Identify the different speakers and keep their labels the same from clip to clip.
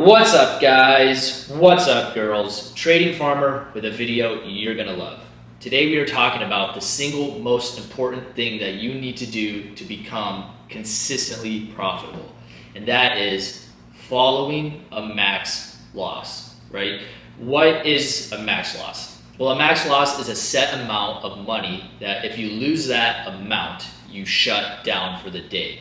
Speaker 1: What's up, guys? What's up, girls? Trading Farmer with a video you're gonna love. Today we are talking about the single most important thing that you need to do to become consistently profitable, and that is following a max loss, right? What is a max loss? Well, a max loss is a set amount of money that if you lose that amount, you shut down for the day.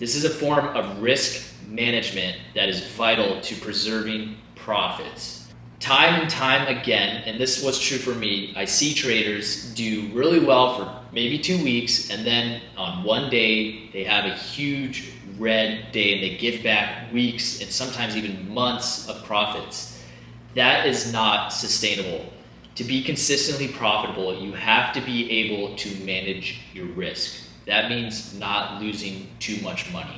Speaker 1: This is a form of risk management that is vital to preserving profits. Time and time again, and this was true for me, I see traders do really well for maybe 2 weeks, and then on one day they have a huge red day and they give back weeks and sometimes even months of profits. That is not sustainable. To be consistently profitable, you have to be able to manage your risk. That means not losing too much money.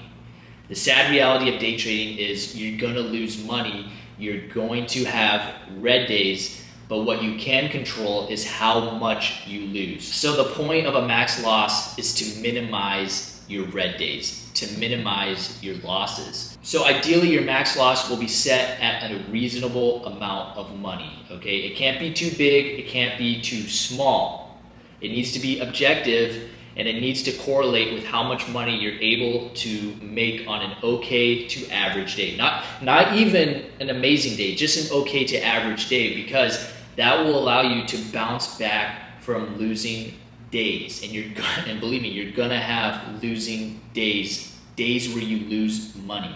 Speaker 1: The sad reality of day trading is you're going to lose money, you're going to have red days, but what you can control is how much you lose. So the point of a max loss is to minimize your red days, to minimize your losses. So ideally your max loss will be set at a reasonable amount of money, okay? It can't be too big, it can't be too small. It needs to be objective, and it needs to correlate with how much money you're able to make on an okay to average day. Not even an amazing day, just an okay to average day, because that will allow you to bounce back from losing days. And believe me, you're gonna have losing days where you lose money.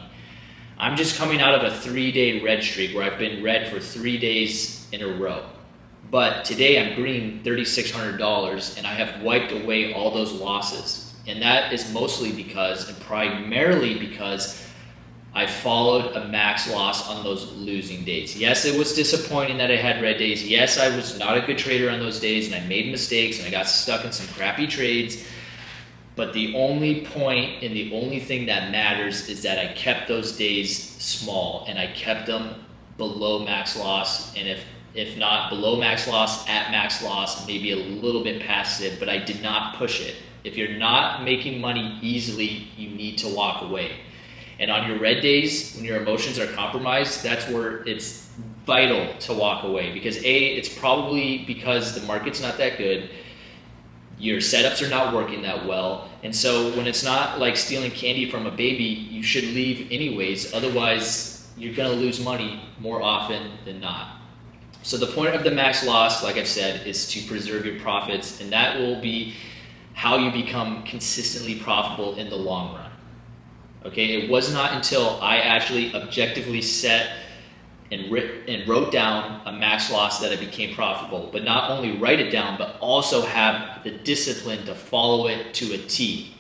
Speaker 1: I'm just coming out of a 3-day red streak where I've been red for 3 days in a row. But today I'm green $3,600 and I have wiped away all those losses. And that is mostly because, and primarily because, I followed a max loss on those losing days. Yes, it was disappointing that I had red days. Yes, I was not a good trader on those days and I made mistakes and I got stuck in some crappy trades. But the only point and the only thing that matters is that I kept those days small and I kept them below max loss, and if not below max loss, at max loss, maybe a little bit past it, but I did not push it. If you're not making money easily, you need to walk away. And on your red days, when your emotions are compromised, that's where it's vital to walk away, because it's probably because the market's not that good, your setups are not working that well, and so when it's not like stealing candy from a baby, you should leave anyways, otherwise you're gonna lose money more often than not. So the point of the max loss, like I've said, is to preserve your profits, and that will be how you become consistently profitable in the long run. Okay, it was not until I actually objectively set and wrote down a max loss that I became profitable, but not only write it down, but also have the discipline to follow it to a T.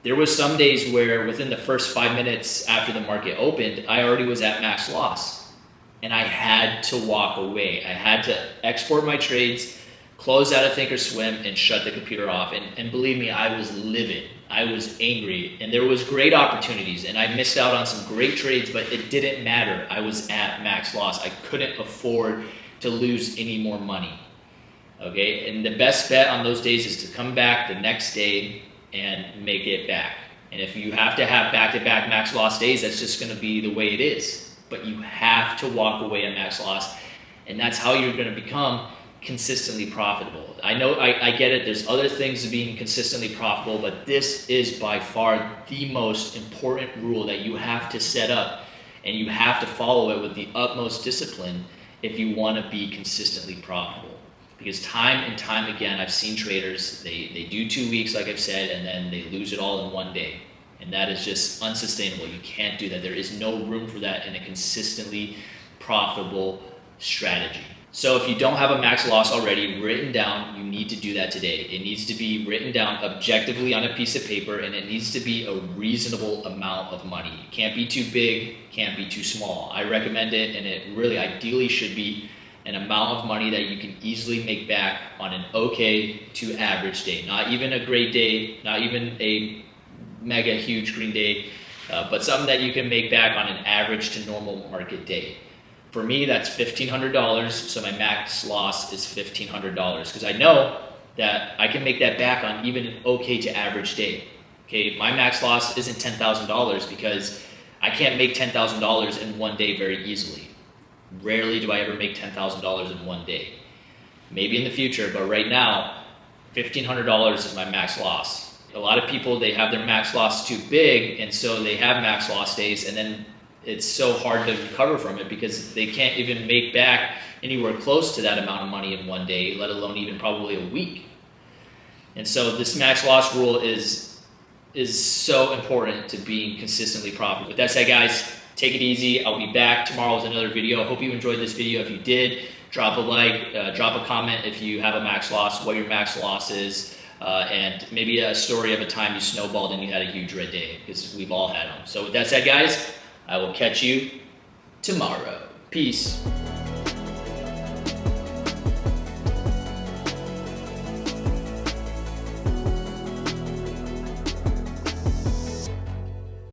Speaker 1: There was some days where within the first 5 minutes after the market opened, I already was at max loss. And I had to walk away. I had to export my trades, close out of Thinkorswim, and shut the computer off. And believe me, I was livid. I was angry. And there was great opportunities, and I missed out on some great trades, but it didn't matter. I was at max loss. I couldn't afford to lose any more money. Okay, and the best bet on those days is to come back the next day and make it back. And if you have to have back-to-back max loss days, that's just gonna be the way it is. But you have to walk away at max loss, and that's how you're going to become consistently profitable. I know, I get it, there's other things to being consistently profitable, but this is by far the most important rule that you have to set up, and you have to follow it with the utmost discipline if you want to be consistently profitable. Because time and time again, I've seen traders, they do 2 weeks, like I've said, and then they lose it all in one day. And that is just unsustainable. You can't do that. There is no room for that in a consistently profitable strategy. So if you don't have a max loss already written down, you need to do that today. It needs to be written down objectively on a piece of paper, and it needs to be a reasonable amount of money. It can't be too big, can't be too small. I recommend it, and it really ideally should be an amount of money that you can easily make back on an okay to average day. Not even a great day, not even a mega huge green day, but something that you can make back on an average to normal market day. For me, that's $1,500, so my max loss is $1,500, because I know that I can make that back on even an okay to average day. Okay, my max loss isn't $10,000 because I can't make $10,000 in one day very easily. Rarely do I ever make $10,000 in one day. Maybe in the future, but right now, $1,500 is my max loss. A lot of people, they have their max loss too big, and so they have max loss days, and then it's so hard to recover from it because they can't even make back anywhere close to that amount of money in one day, let alone even probably a week. And so this max loss rule is so important to being consistently profitable. With that said, guys, take it easy. I'll be back tomorrow with another video. I hope you enjoyed this video. If you did, drop a like, drop a comment if you have a max loss, what your max loss is, and maybe a story of a time you snowballed and you had a huge red day, because we've all had them. So with that said, guys, I will catch you tomorrow. Peace.